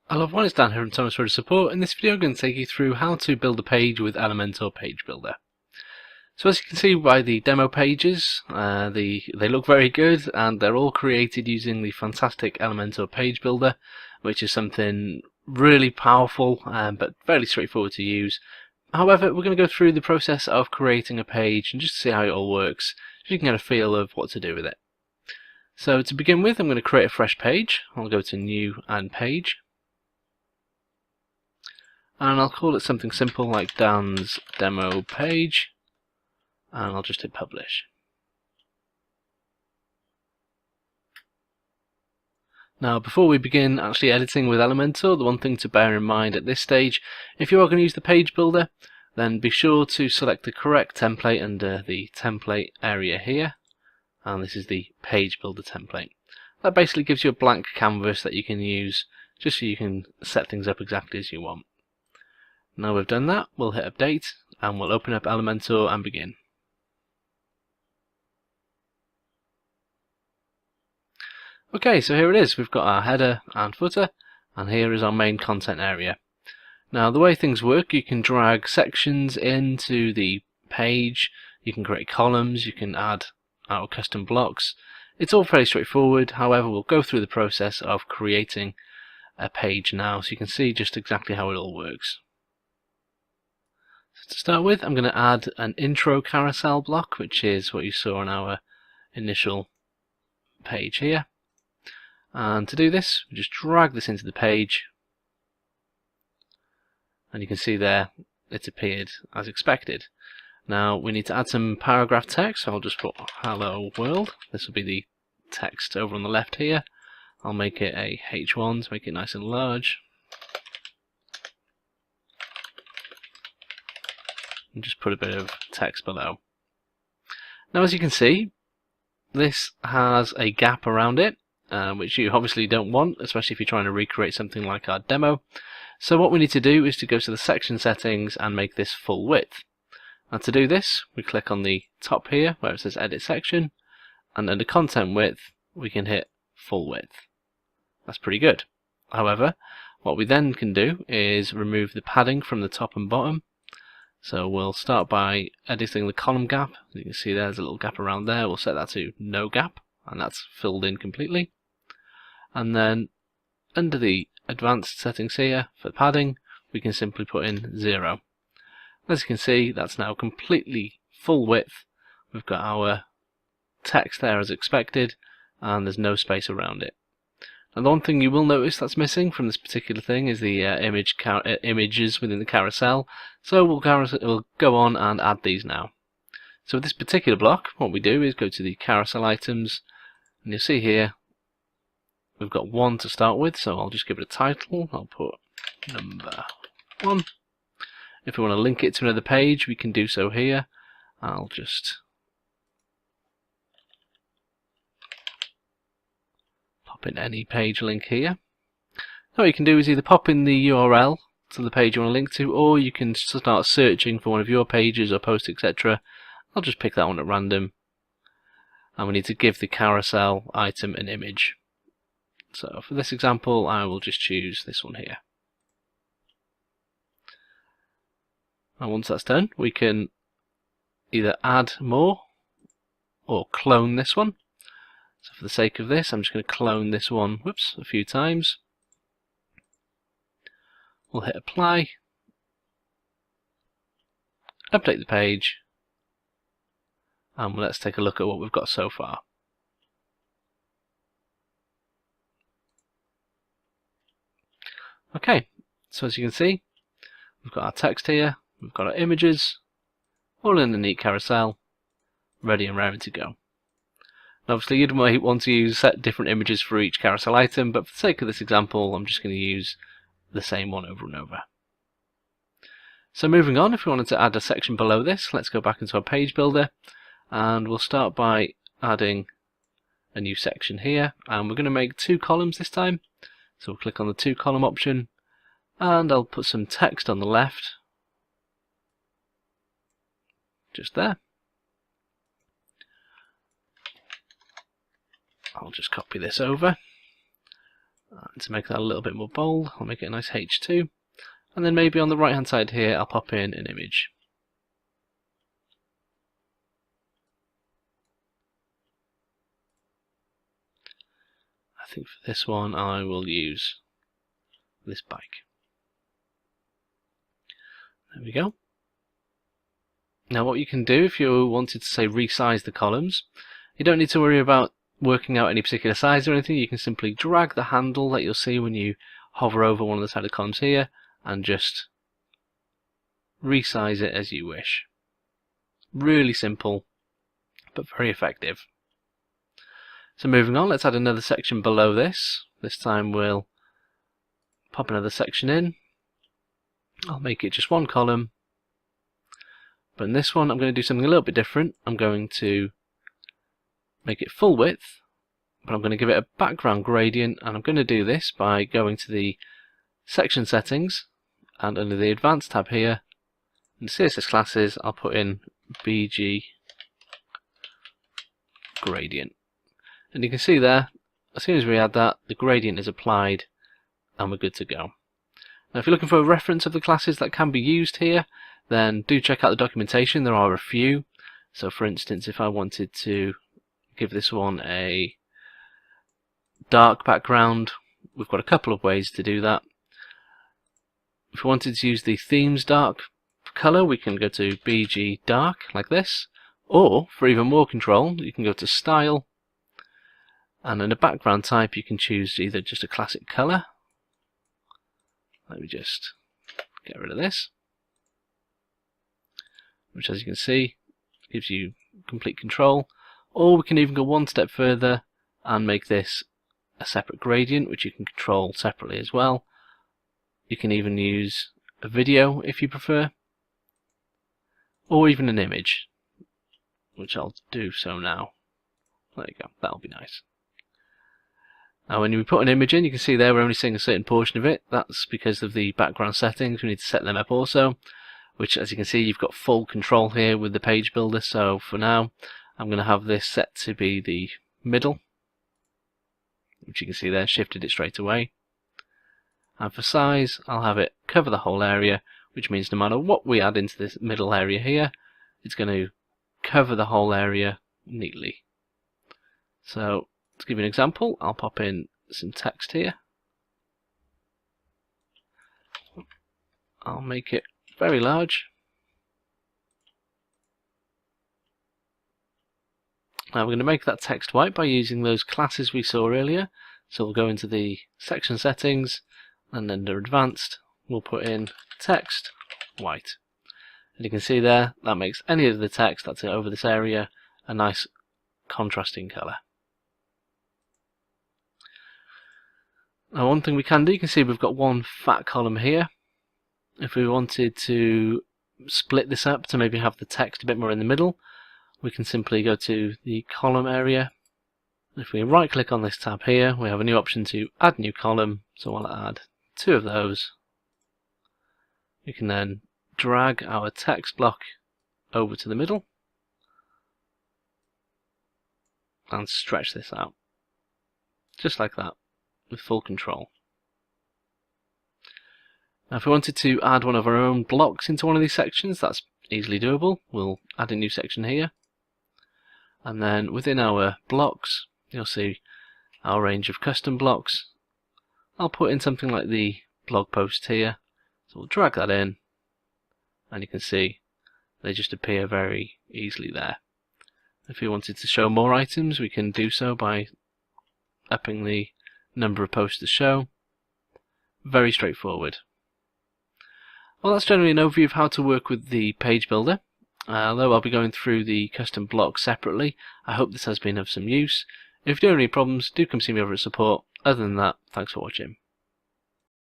Hello everyone, it's Dan here from Thomas Road Support. In this video I'm going to take you through how to build a page with Elementor Page Builder. So as you can see by the demo pages, they look very good and they're all created using the fantastic Elementor Page Builder, which is something really powerful but fairly straightforward to use. However, we're going to go through the process of creating a page and just see how it all works so you can get a feel of what to do with it. So to begin with, I'm going to create a fresh page. I'll go to New and Page. And I'll call it something simple like Dan's demo page, and I'll just hit publish. Now before we begin actually editing with Elementor, the one thing to bear in mind at this stage, if you are going to use the page builder, then be sure to select the correct template under the template area here, and this is the page builder template. That basically gives you a blank canvas that you can use just so you can set things up exactly as you want. Now we've done that, we'll hit update and we'll open up Elementor and begin. Okay, so here it is. We've got our header and footer, and here is our main content area. Now the way things work, you can drag sections into the page, you can create columns, you can add our custom blocks. It's all very straightforward. However, we'll go through the process of creating a page now so you can see just exactly how it all works. To start with, I'm going to add an intro carousel block, which is what you saw on our initial page here. And to do this, we just drag this into the page, and you can see there it's appeared as expected. Now we need to add some paragraph text, so I'll just put hello world. This will be the text over on the left here. I'll make it a H1 to make it nice and large. And just put a bit of text below. Now as you can see, this has a gap around it, which you obviously don't want, especially if you're trying to recreate something like our demo. So what we need to do is to go to the section settings and make this full width. And to do this, we click on the top here where it says edit section, and under content width we can hit full width. That's pretty good. However, what we then can do is remove the padding from the top and bottom. So we'll start by editing the column gap. You can see there's a little gap around there. We'll set that to no gap, and that's filled in completely. And then under the advanced settings here for padding, we can simply put in 0. As you can see, that's now completely full width. We've got our text there as expected, and there's no space around it. And the one thing you will notice that's missing from this particular thing is the images within the carousel. So we'll go on and add these now. So with this particular block, what we do is go to the carousel items, and you'll see here we've got 1 to start with, so I'll just give it a title. I'll put number 1. If we want to link it to another page, we can do so here. I'll just pop in any page link here. Now what you can do is either pop in the URL to the page you want to link to, or you can start searching for one of your pages or posts, etc. I'll just pick that one at random, and we need to give the carousel item an image. So for this example, I will just choose this one here. And once that's done, we can either add more or clone this one. So for the sake of this, I'm just going to clone this one, a few times. We'll hit apply, update the page, and let's take a look at what we've got so far. Okay, so as you can see, we've got our text here, we've got our images, all in a neat carousel, ready and raring to go. Obviously you'd might want to use set different images for each carousel item, but for the sake of this example I'm just going to use the same one over and over. So moving on, if we wanted to add a section below this, let's go back into our page builder, and we'll start by adding a new section here, and we're going to make 2 columns this time. So we'll click on the 2 column option, and I'll put some text on the left, just there. I'll just copy this over, And to make that a little bit more bold, I'll make it a nice H2. And then maybe on the right hand side here, I'll pop in an image. I think for this one I will use this bike. There we go. Now what you can do if you wanted to say resize the columns, you don't need to worry about working out any particular size or anything. You can simply drag the handle that you'll see when you hover over one of the titled columns here and just resize it as you wish. Really simple but very effective. So moving on, let's add another section below this. This time we'll pop another section in. I'll make it just one column. But in this one I'm going to do something a little bit different. I'm going to make it full width, but I'm going to give it a background gradient, and I'm going to do this by going to the section settings and under the advanced tab here, in CSS classes I'll put in BG gradient. And you can see there, as soon as we add that, the gradient is applied and we're good to go. Now if you're looking for a reference of the classes that can be used here, then do check out the documentation. There are a few. So for instance, if I wanted to give this one a dark background, we've got a couple of ways to do that. If we wanted to use the themes dark color, we can go to BG dark like this, or for even more control you can go to style, and in the background type you can choose either just a classic color. Let me just get rid of this, which as you can see gives you complete control, or we can even go one step further and make this a separate gradient which you can control separately as well. You can even use a video if you prefer, or even an image, which I'll do so now. There you go, that'll be nice. Now when we put an image in, you can see there we're only seeing a certain portion of it. That's because of the background settings. We need to set them up also, which as you can see you've got full control here with the page builder. So for now I'm going to have this set to be the middle, which you can see there, shifted it straight away. And for size I'll have it cover the whole area, which means no matter what we add into this middle area here, it's going to cover the whole area neatly. So to give you an example, I'll pop in some text here. I'll make it very large. Now we're going to make that text white by using those classes we saw earlier. So we'll go into the section settings, and under advanced we'll put in text white. And you can see there that makes any of the text that's over this area a nice contrasting colour. Now one thing we can do, you can see we've got one fat column here. If we wanted to split this up to maybe have the text a bit more in the middle, we can simply go to the column area. If we right click on this tab here, we have a new option to add new column, so I'll add 2 of those. We can then drag our text block over to the middle and stretch this out, just like that, with full control. Now if we wanted to add one of our own blocks into one of these sections, that's easily doable. We'll add a new section here, and then within our blocks you'll see our range of custom blocks. I'll put in something like the blog post here, so we'll drag that in, and you can see they just appear very easily there. If we wanted to show more items, we can do so by upping the number of posts to show. Very straightforward. Well, that's generally an overview of how to work with the page builder. Although I'll be going through the custom blocks separately, I hope this has been of some use. If you do have any problems, do come see me over at support. Other than that, thanks for watching.